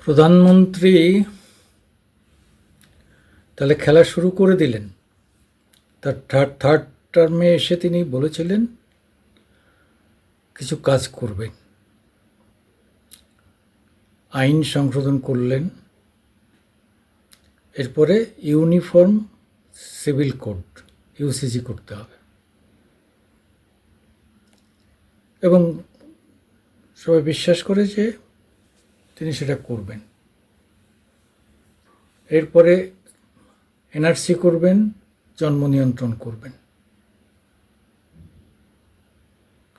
প্রধানমন্ত্রী তাহলে খেলা শুরু করে দিলেন। তার থার্ড টার্মে এসে তিনি বলেছিলেন কিছু কাজ করবেন, আইন সংশোধন করলেন, এরপরে ইউনিফর্ম সিভিল কোড ইউসিসি করতে হবে এবং সবাই বিশ্বাস করে যে তিনি সেটা করবেন। এরপরে এনআরসি করবেন, জন্ম নিয়ন্ত্রণ করবেন,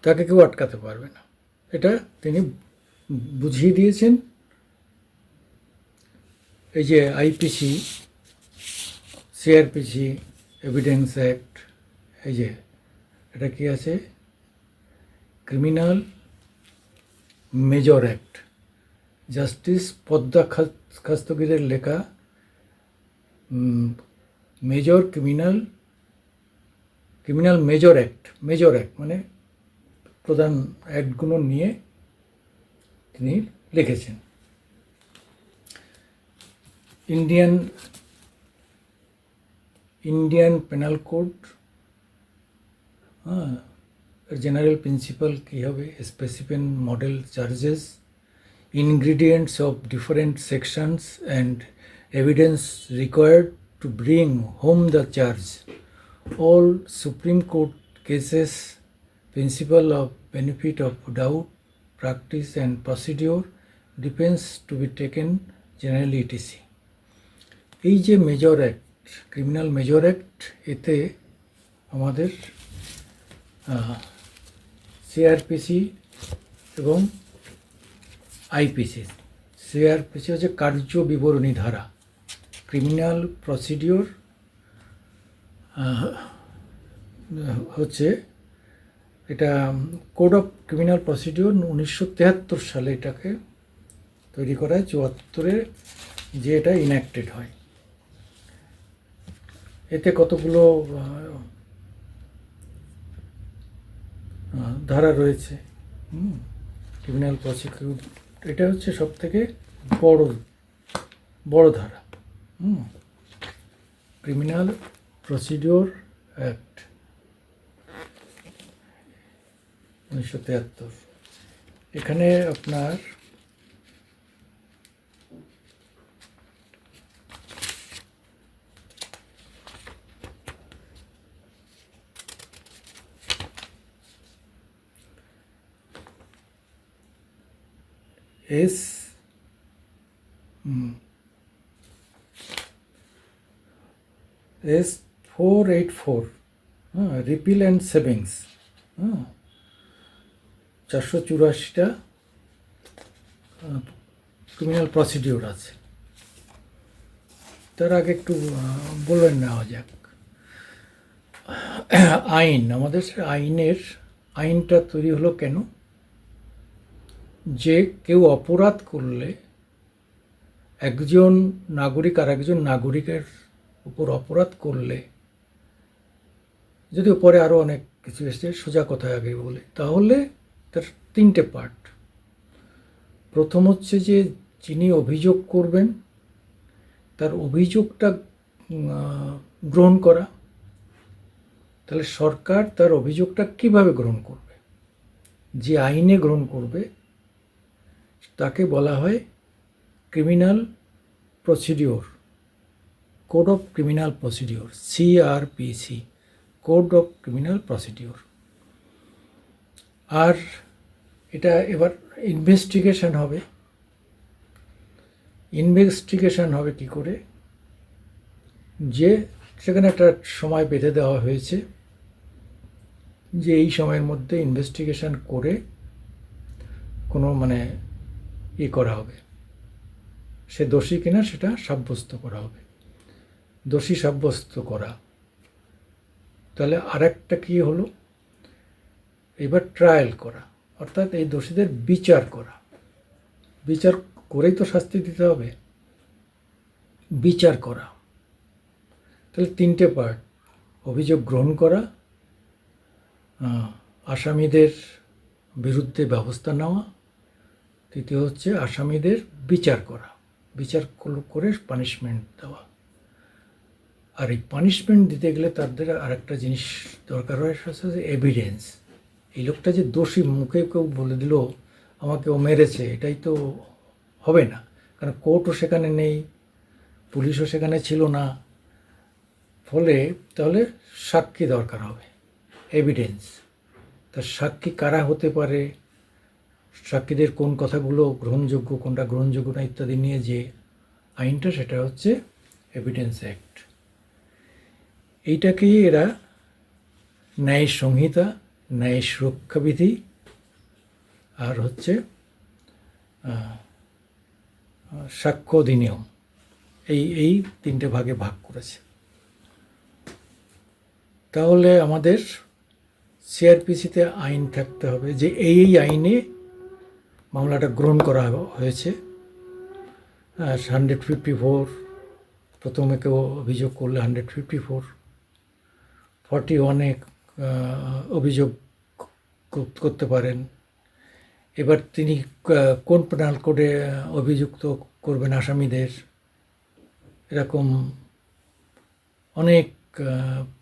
তাকে কেউ আটকাতে পারবে না, এটা তিনি বুঝিয়ে দিয়েছেন। এই যে আইপিসি, সিআরপিসি, এভিডেন্স অ্যাক্ট, এই যে এটা কি আছে, criminal major act, justice Padma খাস্তগিরের লেখা মেজর ক্রিমিনাল মেজর অ্যাক্ট মানে প্রধান অ্যাক্টগুলো নিয়ে তিনি লিখেছেন। Indian penal code, general principal কী হবে, specific model charges, ingredients of different sections and evidence required to bring home the charge, all Supreme Court cases, principle of benefit of doubt, practice and procedure, defense to be taken generally etc. এই যে major act, criminal major act, এতে আমাদের CrPC এবং IPC, CrPC হচ্ছে কার্য বিবরণী ধারা, criminal procedure হচ্ছে এটা কোড অফ ক্রিমিনাল প্রসিডিওর 1973 সালে এটাকে তৈরি করা হয়, 74-এ যে এটা ইনঅ্যাক্টেড হয়। এতে কতগুলো ধারা রয়েছে, ক্রিমিনাল প্রসিকিউট, এটা হচ্ছে সব থেকে বড় ধারা, ক্রিমিনাল প্রসিডিওর অ্যাক্ট 1973। এখানে আপনার S484, রিপিল অ্যান্ড সেভিংস, 484টা ক্রিমিনাল প্রসিডিওর আছে। তার আগে একটু বলে নেওয়া যাক আইন, আমাদের আইনটা তৈরি হলো কেন, যে কেউ অপরাধ করলে, একজন নাগরিক আর একজন নাগরিকের উপর অপরাধ করলে, যদিও পরে আরও অনেক কিছু এসছে, সোজা কথায় আগে বলে, তাহলে তার 3টে পার্ট। প্রথম হচ্ছে যে যিনি অভিযোগ করবেন তার অভিযোগটা গ্রহণ করা। তাহলে সরকার তার অভিযোগটা কিভাবে গ্রহণ করবে, যে আইনে গ্রহণ করবে তাকে বলা হয় criminal procedure, code of criminal procedure, CrPC, code of criminal procedure. আর এটা এবার ইনভেস্টিগেশন হবে কি করে, যে সেখানে একটা সময় বেঁধে দেওয়া হয়েছে যে এই সময়ের মধ্যে ইনভেস্টিগেশন করে কোনো করা হবে, সে দোষী কিনা সেটা সাব্যস্ত করা হবে, দোষী সাব্যস্ত করা। তাহলে আরেকটা কি হলো, এবার ট্রায়াল করা, অর্থাৎ এই দোষীদের বিচার করা, বিচার করেই তো শাস্তি দিতে হবে, বিচার করা। তাহলে 3টে পার্ট, অভিযোগ গ্রহণ করা, আসামিদের বিরুদ্ধে ব্যবস্থা নেওয়া, তৃতীয় হচ্ছে আসামিদের বিচার করা। বিচার করে পানিশমেন্ট দেওয়া। আর এই পানিশমেন্ট দিতে গেলে তাদের আরেকটা জিনিস দরকার হয়, সেটা হচ্ছে এভিডেন্স। এই লোকটা যে দোষী মুখে কেউ বলে দিল আমাকে ও মেরেছে, এটাই তো হবে না, কারণ কোর্টও সেখানে নেই, পুলিশও সেখানে ছিল না। ফলে তাহলে সাক্ষী দরকার হবে, এভিডেন্স। তার সাক্ষী কারা হতে পারে, সাক্ষীদের কোন কথাগুলো গ্রহণযোগ্য, কোনটা গ্রহণযোগ্য না ইত্যাদি নিয়ে যে আইনটা, সেটা হচ্ছে এভিডেন্স অ্যাক্ট। এইটাকেই এরা ন্যায় সংহিতা, ন্যায় সুরক্ষা বিধি আর হচ্ছে সাক্ষ্য অধিনিয়ম, এই তিনটে ভাগে ভাগ করেছে। তাহলে আমাদের সিআরপিসিতে আইন থাকতে হবে যে এই আইনে মামলাটা গ্রহণ করা হয়েছে। 154 প্রথমে কেউ অভিযোগ করলে 154, 41-এ অভিযোগ করতে পারেন। এবার তিনি কোন পেনাল কোডে অভিযুক্ত করবেন আসামিদের, এরকম অনেক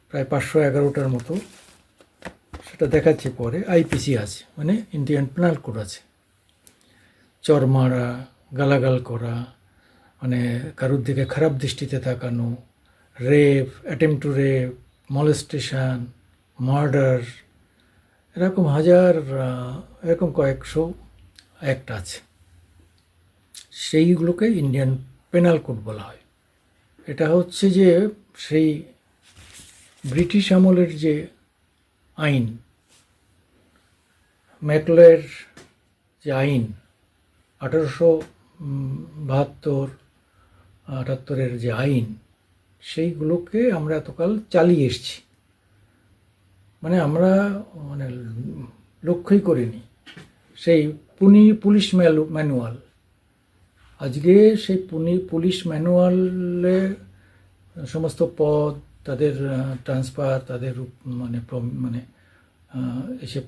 প্রায় 511টার মতো, সেটা দেখাচ্ছি পরে। আইপিসি আছে, মানে ইন্ডিয়ান পেনাল কোড আছে। চর মারা, গালাগাল করা, মানে কারোর দিকে খারাপ দৃষ্টিতে তাকানো, rape, attempt to rape, molestation, murder, এরকম এরকম কয়েকশো অ্যাক্ট আছে। সেইগুলোকে ইন্ডিয়ান পেনাল কোড বলা হয়। এটা হচ্ছে যে সেই ব্রিটিশ আমলের যে আইন, ম্যাকলের যে আইন 1872-78-এর যে আইন, সেইগুলোকে আমরা এতকাল চালিয়ে এসেছি। মানে আমরা লক্ষ্যই করিনি। সেই পুলিশ ম্যানুয়াল, আজকে সেই পুলিশ ম্যানুয়ালে সমস্ত পদ, তাদের ট্রান্সফার, তাদের এসে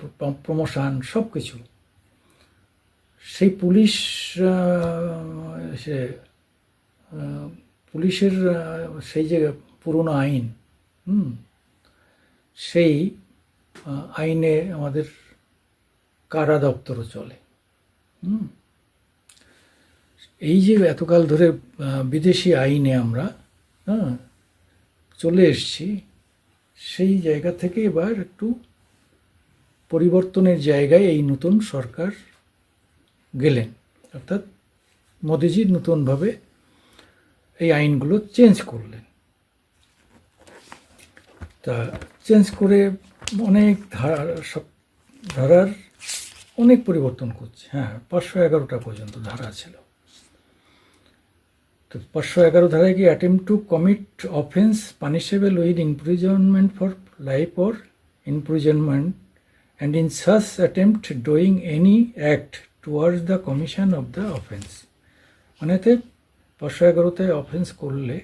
প্রমোশন, সব কিছু সেই পুলিশের সেই যে পুরনো আইন, সেই আইনে আমাদের কারা দপ্তরও চলে। এই যে এতকাল ধরে বিদেশি আইনে আমরা চলে এসেছি, সেই জায়গা থেকে এবার একটু পরিবর্তনের জায়গায় এই নতুন সরকার গেলেন, অর্থাৎ মোদিজি নতুনভাবে এই আইনগুলো চেঞ্জ করলেন। তা চেঞ্জ করে অনেক ধারার অনেক পরিবর্তন করছে। 511টা পর্যন্ত ধারা ছিল। তো 511 ধারায় কি attempt to commit offence punishable with imprisonment for life or imprisonment and in such attempt doing any act towards the commission of the offence. মানেতে 511তে অফেন্স করলে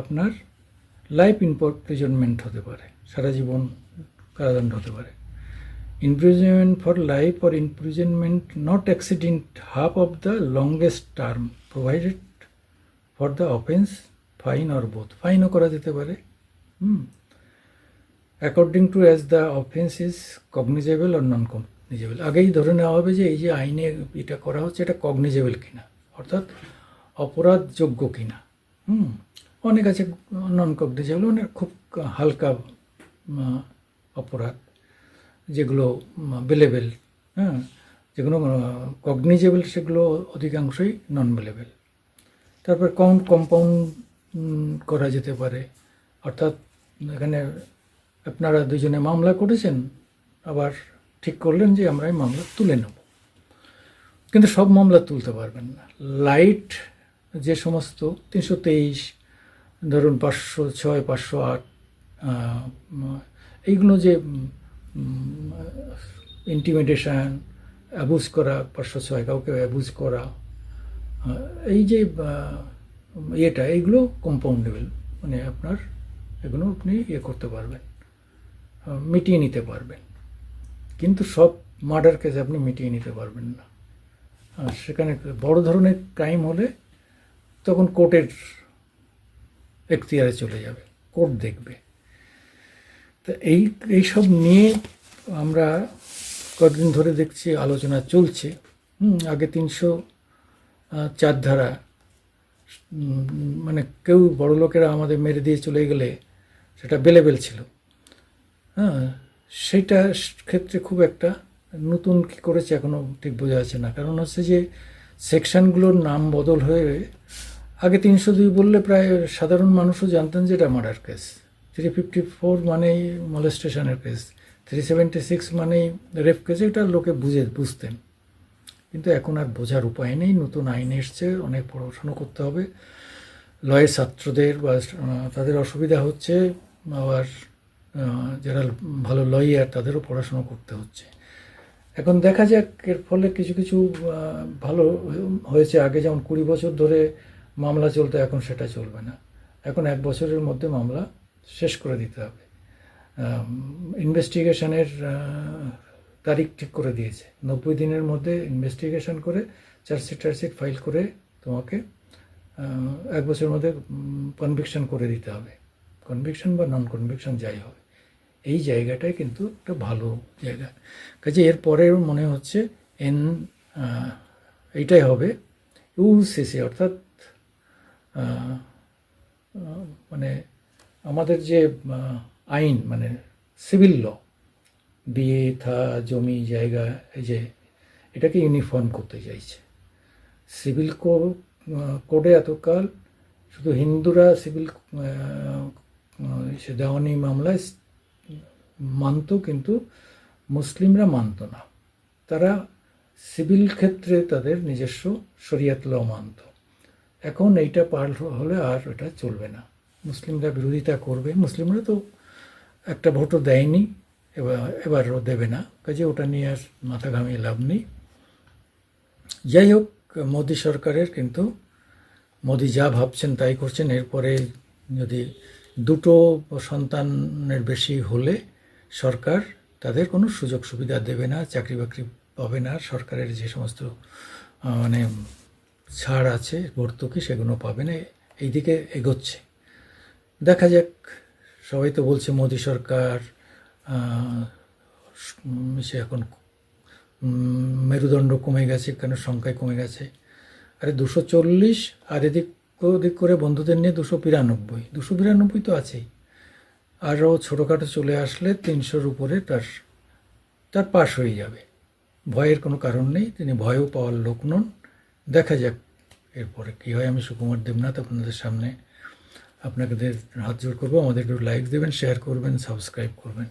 আপনার লাইফ ইমপ্রিজনমেন্ট হতে পারে, সারা জীবন কারাদণ্ড হতে পারে। imprisonment for life or imprisonment not exceeding half of the longest term provided for the offence, fine or both. ফাইনও করা যেতে পারে, according to as the offence is cognizable or non cognizable. আগেই ধরে নেওয়া হবে যে এই যে আইনে এটা করা হচ্ছে এটা কগনিজেবল কিনা, অর্থাৎ অপরাধযোগ্য কিনা। অনেক আছে নন কগনিজেবল, মানে খুব হালকা অপরাধ, যেগুলো বেলেবেল, যেগুলো কগনিজেবল সেগুলো অধিকাংশই নন বেলেবেল। তারপর কম্পাউন্ড করা যেতে পারে, অর্থাৎ এখানে আপনারা দুজনে মামলা করেছেন, আবার ঠিক করলেন যে আমরা এই মামলা তুলে নেব, কিন্তু সব মামলা তুলতে পারবেন না। লাইট যে সমস্ত 323, ধরুন 506, 508, এইগুলো যে ইন্টিমিডেশন, অ্যাবুজ করা, 506 কাউকে অ্যাবুজ করা, এই যে এইগুলো কম্পাউন্ডেবল, মানে আপনার এগুলো আপনি করতে পারবেন, মিটিয়ে নিতে পারবেন। কিন্তু সব মার্ডার কেসে আপনি মিটিয়ে নিতে পারবেন না। সেখানে বড় ধরনের ক্রাইম হলে তখন কোর্টের এখতিয়ারে চলে যাবে, কোর্ট দেখবে। তা এইসব নিয়ে আমরা কয়েকদিন ধরে দেখছি আলোচনা চলছে। আগে 304 ধারা, মানে কেউ বড় লোকেরা আমাদের মেরে দিয়ে চলে গেলে সেটা বেলেবেল ছিল। হ্যাঁ, সেইটা ক্ষেত্রে খুব একটা নতুন কী করেছে এখনও ঠিক বোঝা যাচ্ছে না। কারণ হচ্ছে যে সেকশানগুলোর নাম বদল হয়ে আগে 302 বললে প্রায় সাধারণ মানুষও জানতেন যে এটা মার্ডার কেস, 354 মানেই মলেস্টেশনের কেস, 376 মানেই রেপ কেস, এটা লোকে বুঝতেন। কিন্তু এখন আর বোঝার উপায় নেই, নতুন আইন এসছে, অনেক পড়াশুনো করতে হবে। লয়ের ছাত্রদের বা তাদের অসুবিধা হচ্ছে, আবার যারা ভালো লয়ার তাদেরও পড়াশুনো করতে হচ্ছে। এখন দেখা যাক, এর ফলে কিছু কিছু ভালো হয়েছে। আগে যেমন 20 বছর ধরে মামলা চলতো, এখন সেটা চলবে না। এখন 1 বছরের মধ্যে মামলা শেষ করে দিতে হবে। ইনভেস্টিগেশনের তারিখ ঠিক করে দিয়েছে, 90 দিনের মধ্যে ইনভেস্টিগেশন করে চার্জশিট ফাইল করে তোমাকে 1 বছরের মধ্যে কনভিকশন করে দিতে হবে। কনভিকশন বা নন কনভিকশন যাই হবে, এই জায়গাটায় কিন্তু একটা ভালো জায়গা। কাজে এরপরে মনে হচ্ছে এইটাই হবে ইউসিসি, অর্থাৎ মানে আমাদের যে আইন, মানে সিভিল ল, বিয়ে থা জমি জায়গা, এই যে এটাকে ইউনিফর্ম করতে চাইছে। সিভিল কোডে এতকাল শুধু হিন্দুরা সিভিল দেওয়ানি মামলায় মানত, কিন্তু মুসলিমরা মানত না। তারা সিভিল ক্ষেত্রে তাদের নিজস্ব শরিয়াত ল মানত। এখন এইটা পার হলে আর এটা চলবে না, মুসলিমরা বিরোধিতা করবে। মুসলিমরা তো একটা ভোটও দেয়নি, এবারও দেবে না, কাজে ওটা নিয়ে আর মাথা ঘামিয়ে লাভ নেই। যাই হোক, মোদি সরকারের কিন্তু মোদি যা ভাবছেন তাই করছেন। এরপরে যদি 2 সন্তানের বেশি হলে সরকার তাদের কোনো সুযোগ সুবিধা দেবে না, চাকরি বাকরি পাবে না, সরকারের যে সমস্ত মানে ছাড় আছে ভর্তুকি সেগুলো পাবে না। এই দিকে এগোচ্ছে, দেখা যাক। সবাই তো বলছে মোদি সরকার সে এখন মেরুদণ্ড কমে গেছে, কেন সংখ্যায় কমে গেছে। আরে 240, আর এদিক ওদিক করে বন্ধুদের নিয়ে 292 তো আছেই। আরও ছোটোখাটো চলে আসলে 300-র উপরে তার পাশ হয়ে যাবে। ভয়ের কোনো কারণ নেই, তিনি ভয়ও পাওয়ার লোক নন। দেখা যাক এরপরে কী হয়। আমি সুকুমার দেবনাথ আপনাদের সামনে আপনাদের হাত জোড় করবো, আমাদের একটু লাইক দেবেন, শেয়ার করবেন, সাবস্ক্রাইব করবেন।